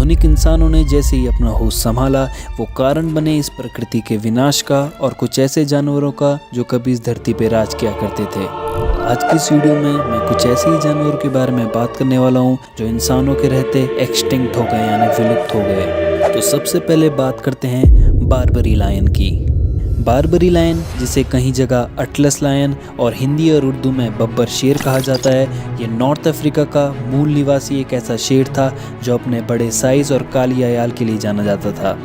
आधुनिक इंसानों ने जैसे ही अपना होश संभाला वो कारण बने इस प्रकृति के विनाश का और कुछ ऐसे जानवरों का जो कभी इस धरती पे राज किया करते थे। आज की इस वीडियो में मैं कुछ ऐसे ही जानवरों के बारे में बात करने वाला हूँ जो इंसानों के रहते एक्सटिंक्ट हो गए यानी विलुप्त हो गए। तो सबसे पहले बात करते हैं बारबरी लायन की। बारबरी लायन, जिसे कहीं जगह अटलस लायन और हिंदी और उर्दू में बब्बर शेर कहा जाता है, ये नॉर्थ अफ्रीका का मूल निवासी एक ऐसा शेर था जो अपने बड़े साइज और काली आयाल के लिए जाना जाता था।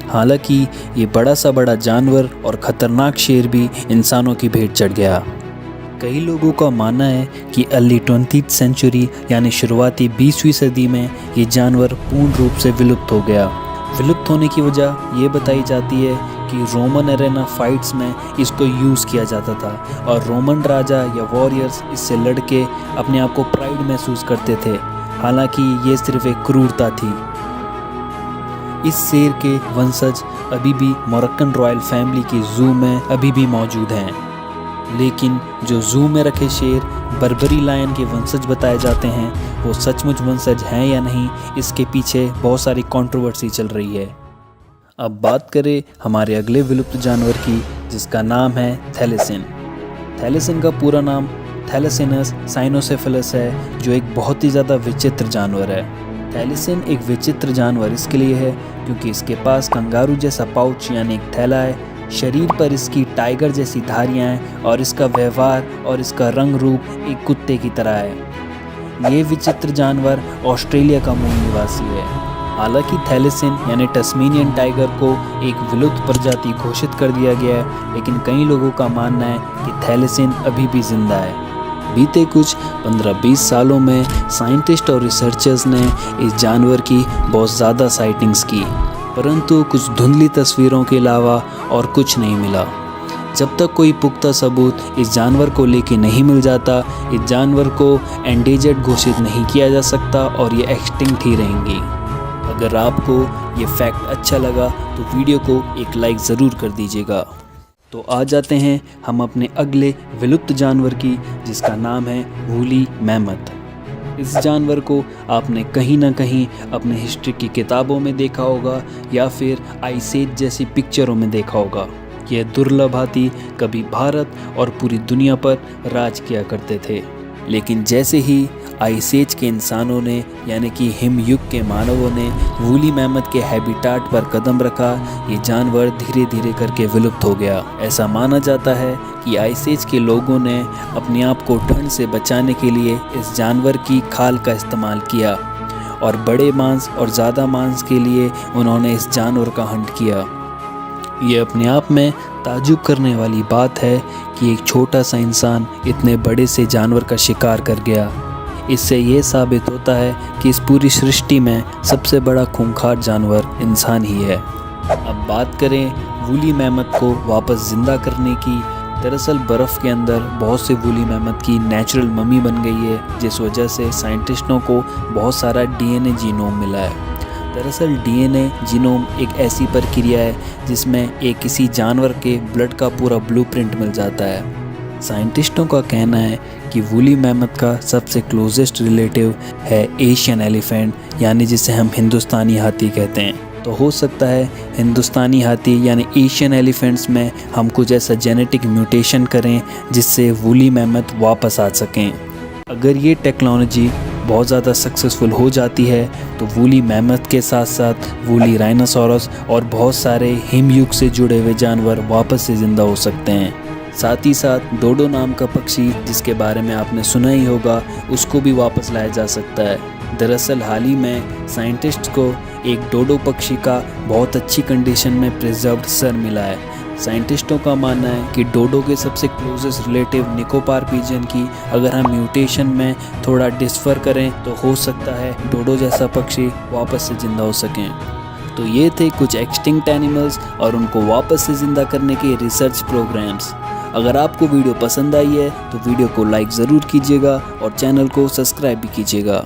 हालांकि ये बड़ा सा बड़ा जानवर और ख़तरनाक शेर भी इंसानों की भेंट चढ़ गया। कई लोगों का मानना है कि अर्ली 20th सेंचुरी यानी शुरुआती 20वीं सदी में ये जानवर पूर्ण रूप से विलुप्त हो गया। विलुप्त होने की वजह ये बताई जाती है कि रोमन एरेना फाइट्स में इसको यूज़ किया जाता था और रोमन राजा या वॉरियर्स इससे लड़के अपने आप को प्राइड महसूस करते थे। हालांकि ये सिर्फ एक क्रूरता थी। इस शेर के वंशज अभी भी मोरक्कन रॉयल फैमिली की जू में अभी भी मौजूद हैं, लेकिन जो जू में रखे शेर बारबरी लायन के वंशज बताए जाते हैं वो सचमुच वंशज हैं या नहीं, इसके पीछे बहुत सारी कंट्रोवर्सी चल रही है। अब बात करें हमारे अगले विलुप्त जानवर की, जिसका नाम है थैलेसिन। थैलेसिन का पूरा नाम थैलेसिनस साइनोसेफेलस है, जो एक बहुत ही ज़्यादा विचित्र जानवर है। थैलेसिन एक विचित्र जानवर इसके लिए है क्योंकि इसके पास कंगारू जैसा पाउच यानी एक थैला है, शरीर पर इसकी टाइगर जैसी धारियां हैं और इसका व्यवहार और इसका रंग रूप एक कुत्ते की तरह है। ये विचित्र जानवर ऑस्ट्रेलिया का मूल निवासी है। हालांकि थैलेसिन यानी टस्मेनियन टाइगर को एक विलुप्त प्रजाति घोषित कर दिया गया है, लेकिन कई लोगों का मानना है कि थैलेसिन अभी भी जिंदा है। बीते कुछ 15-20 सालों में साइंटिस्ट और रिसर्चर्स ने इस जानवर की बहुत ज़्यादा साइटिंग्स की, परंतु कुछ धुंधली तस्वीरों के अलावा और कुछ नहीं मिला। जब तक कोई पुख्ता सबूत इस जानवर को लेके नहीं मिल जाता, इस जानवर को एंडेंजर्ड घोषित नहीं किया जा सकता और ये एक्सटिंक्ट ही रहेंगी। अगर आपको ये फैक्ट अच्छा लगा तो वीडियो को एक लाइक ज़रूर कर दीजिएगा। तो आ जाते हैं हम अपने अगले विलुप्त जानवर की, जिसका नाम है वूली मैमथ। इस जानवर को आपने कहीं ना कहीं अपने हिस्ट्री की किताबों में देखा होगा या फिर आइस एज जैसी पिक्चरों में देखा होगा। यह दुर्लभ हाथी कभी भारत और पूरी दुनिया पर राज किया करते थे, लेकिन जैसे ही आइस एज के इंसानों ने यानी कि हिमयुग के मानवों ने वूली मैमथ के हैबिटाट पर कदम रखा, ये जानवर धीरे धीरे करके विलुप्त हो गया। ऐसा माना जाता है कि आइस एज के लोगों ने अपने आप को ठंड से बचाने के लिए इस जानवर की खाल का इस्तेमाल किया और बड़े मांस और ज़्यादा मांस के लिए उन्होंने इस जानवर का हंट किया। ये अपने आप में ताज्जुब करने वाली बात है कि एक छोटा सा इंसान इतने बड़े से जानवर का शिकार कर गया। इससे ये साबित होता है कि इस पूरी सृष्टि में सबसे बड़ा खूंखार जानवर इंसान ही है। अब बात करें वूली मैमथ को वापस ज़िंदा करने की। दरअसल बर्फ़ के अंदर बहुत से वूली मैमथ की नेचुरल मम्मी बन गई है, जिस वजह से साइंटिस्टों को बहुत सारा डीएनए जीनोम मिला है। दरअसल डीएनए जीनोम एक ऐसी प्रक्रिया है जिसमें एक किसी जानवर के ब्लड का पूरा ब्लूप्रिंट मिल जाता है। साइंटिस्टों का कहना है कि वूली मैमथ का सबसे क्लोजेस्ट रिलेटिव है एशियन एलिफेंट, यानी जिसे हम हिंदुस्तानी हाथी कहते हैं। तो हो सकता है हिंदुस्तानी हाथी यानी एशियन एलिफेंट्स में हम कुछ ऐसा जेनेटिक म्यूटेशन करें जिससे वूली मैमथ वापस आ सकें। अगर ये टेक्नोलॉजी बहुत ज़्यादा सक्सेसफुल हो जाती है तो वूली मैमथ के साथ साथ वूली राइनोसोरस और बहुत सारे हिमयुग से जुड़े हुए जानवर वापस से ज़िंदा हो सकते हैं। साथ ही साथ डोडो नाम का पक्षी, जिसके बारे में आपने सुना ही होगा, उसको भी वापस लाया जा सकता है। दरअसल हाल ही में साइंटिस्ट को एक डोडो पक्षी का बहुत अच्छी कंडीशन में प्रिजर्व्ड सर मिला है। साइंटिस्टों का मानना है कि डोडो के सबसे क्लोजेस्ट रिलेटिव निकोबार पिजन की अगर हम म्यूटेशन में थोड़ा डिस्फर करें तो हो सकता है डोडो जैसा पक्षी वापस से ज़िंदा हो सकें। तो ये थे कुछ एक्सटिंक्ट एनिमल्स और उनको वापस से ज़िंदा करने के रिसर्च प्रोग्राम्स। अगर आपको वीडियो पसंद आई है तो वीडियो को लाइक ज़रूर कीजिएगा और चैनल को सब्सक्राइब भी कीजिएगा।